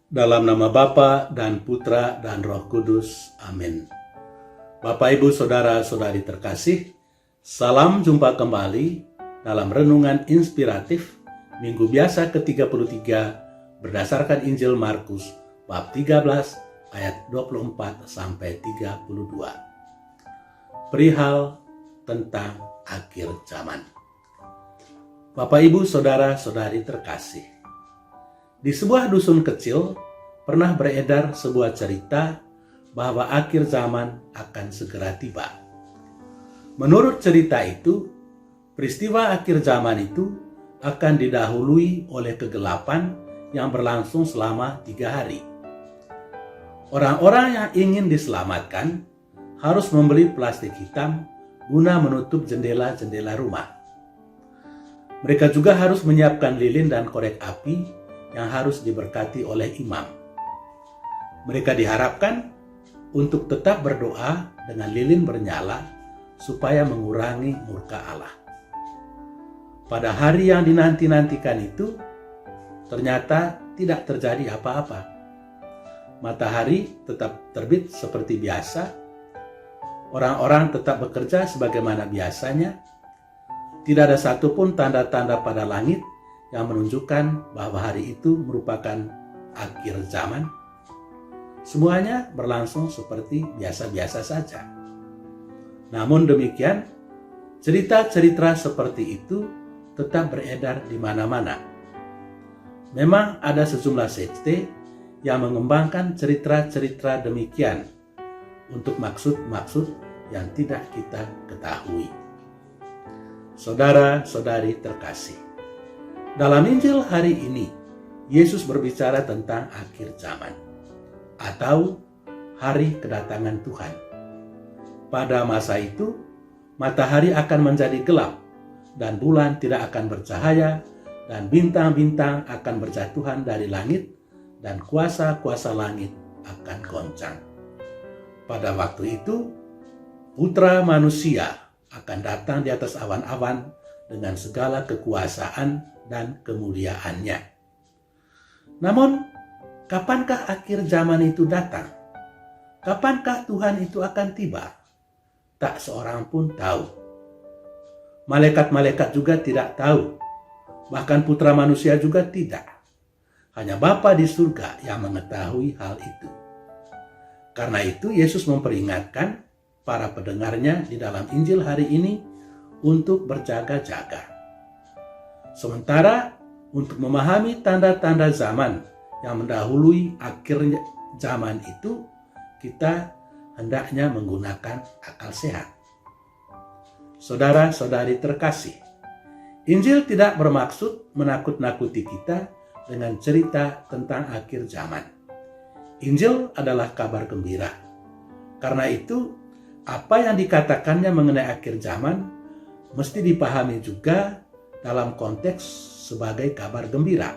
Dalam nama Bapa dan Putra dan Roh Kudus. Amin. Bapak, Ibu, Saudara-saudari terkasih, salam jumpa kembali dalam Renungan Inspiratif Minggu Biasa ke-33 berdasarkan Injil Markus bab 13 ayat 24 sampai 32. Perihal tentang akhir zaman. Bapak, Ibu, Saudara-saudari terkasih, di sebuah dusun kecil pernah beredar sebuah cerita bahwa akhir zaman akan segera tiba. Menurut cerita itu, peristiwa akhir zaman itu akan didahului oleh kegelapan yang berlangsung selama 3 hari. Orang-orang yang ingin diselamatkan harus membeli plastik hitam guna menutup jendela-jendela rumah. Mereka juga harus menyiapkan lilin dan korek api yang harus diberkati oleh imam. Mereka diharapkan untuk tetap berdoa dengan lilin bernyala supaya mengurangi murka Allah. Pada hari yang dinanti-nantikan itu, ternyata tidak terjadi apa-apa. Matahari tetap terbit seperti biasa, orang-orang tetap bekerja sebagaimana biasanya, tidak ada satupun tanda-tanda pada langit yang menunjukkan bahwa hari itu merupakan akhir zaman. Semuanya berlangsung seperti biasa-biasa saja. Namun demikian, cerita-cerita seperti itu tetap beredar di mana-mana. Memang ada sejumlah sekte yang mengembangkan cerita-cerita demikian untuk maksud-maksud yang tidak kita ketahui. Saudara-saudari terkasih, dalam Injil hari ini, Yesus berbicara tentang akhir zaman atau hari kedatangan Tuhan. Pada masa itu, matahari akan menjadi gelap dan bulan tidak akan bercahaya dan bintang-bintang akan berjatuhan dari langit dan kuasa-kuasa langit akan goncang. Pada waktu itu, Putra Manusia akan datang di atas awan-awan dengan segala kekuasaan dan kemuliaannya. Namun, kapankah akhir zaman itu datang? Kapankah Tuhan itu akan tiba? Tak seorang pun tahu. Malaikat-malaikat juga tidak tahu. Bahkan Putra Manusia juga tidak. Hanya Bapa di surga yang mengetahui hal itu. Karena itu Yesus memperingatkan para pendengarnya di dalam Injil hari ini untuk berjaga-jaga. Sementara untuk memahami tanda-tanda zaman yang mendahului akhir zaman itu, kita hendaknya menggunakan akal sehat. Saudara-saudari terkasih, Injil tidak bermaksud menakut-nakuti kita dengan cerita tentang akhir zaman. Injil adalah kabar gembira. Karena itu, apa yang dikatakannya mengenai akhir zaman mesti dipahami juga dalam konteks sebagai kabar gembira.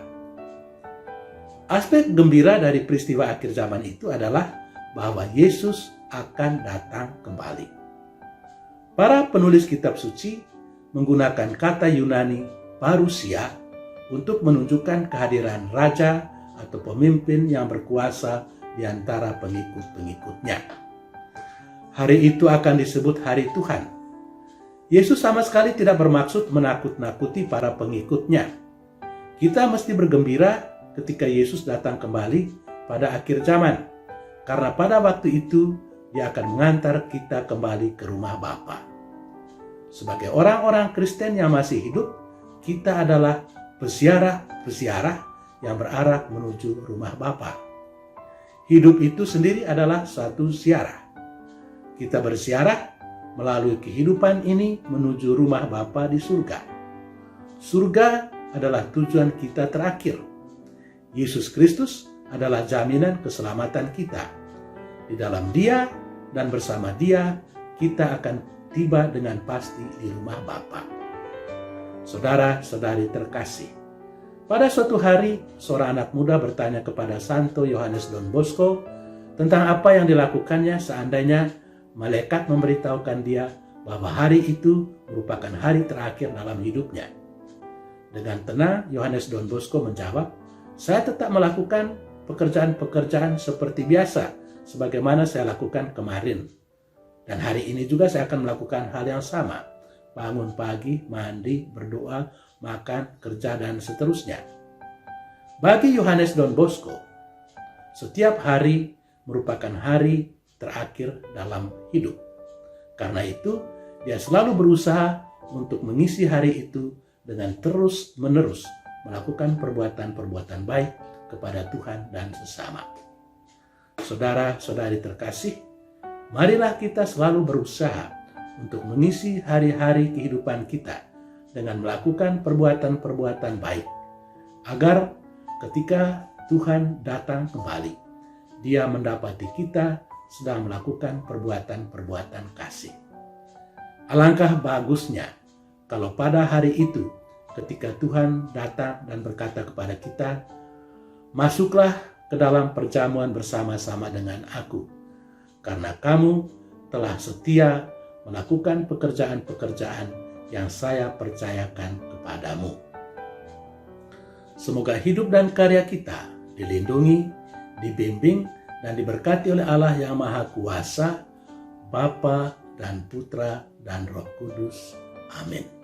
Aspek gembira dari peristiwa akhir zaman itu adalah bahwa Yesus akan datang kembali. Para penulis kitab suci menggunakan kata Yunani parousia untuk menunjukkan kehadiran raja atau pemimpin yang berkuasa di antara pengikut-pengikutnya. Hari itu akan disebut hari Tuhan. Yesus sama sekali tidak bermaksud menakut-nakuti para pengikutnya. Kita mesti bergembira ketika Yesus datang kembali pada akhir zaman, karena pada waktu itu Dia akan mengantar kita kembali ke rumah Bapa. Sebagai orang-orang Kristen yang masih hidup, kita adalah peziarah-peziarah yang berarah menuju rumah Bapa. Hidup itu sendiri adalah satu ziarah. Kita berziarah melalui kehidupan ini menuju rumah Bapa di surga. Surga adalah tujuan kita terakhir. Yesus Kristus adalah jaminan keselamatan kita. Di dalam Dia dan bersama Dia, kita akan tiba dengan pasti di rumah Bapa. Saudara-saudari terkasih, pada suatu hari, seorang anak muda bertanya kepada Santo Yohanes Don Bosco tentang apa yang dilakukannya seandainya malaikat memberitahukan dia bahwa hari itu merupakan hari terakhir dalam hidupnya. Dengan tenang, Yohanes Don Bosco menjawab, "Saya tetap melakukan pekerjaan-pekerjaan seperti biasa, sebagaimana saya lakukan kemarin. Dan hari ini juga saya akan melakukan hal yang sama. Bangun pagi, mandi, berdoa, makan, kerja, dan seterusnya. Bagi Yohanes Don Bosco, setiap hari merupakan hari terakhir dalam hidup. Karena itu, dia selalu berusaha untuk mengisi hari itu dengan terus-menerus melakukan perbuatan-perbuatan baik kepada Tuhan dan sesama. Saudara-saudari terkasih, marilah kita selalu berusaha untuk mengisi hari-hari kehidupan kita dengan melakukan perbuatan-perbuatan baik, agar ketika Tuhan datang kembali, Dia mendapati kita sedang melakukan perbuatan-perbuatan kasih. Alangkah bagusnya kalau pada hari itu, ketika Tuhan datang dan berkata kepada kita, "Masuklah ke dalam perjamuan bersama-sama dengan aku, karena kamu telah setia melakukan pekerjaan-pekerjaan yang saya percayakan kepadamu." Semoga hidup dan karya kita dilindungi, dibimbing, dan diberkati oleh Allah yang Maha Kuasa, Bapa dan Putra dan Roh Kudus. Amin.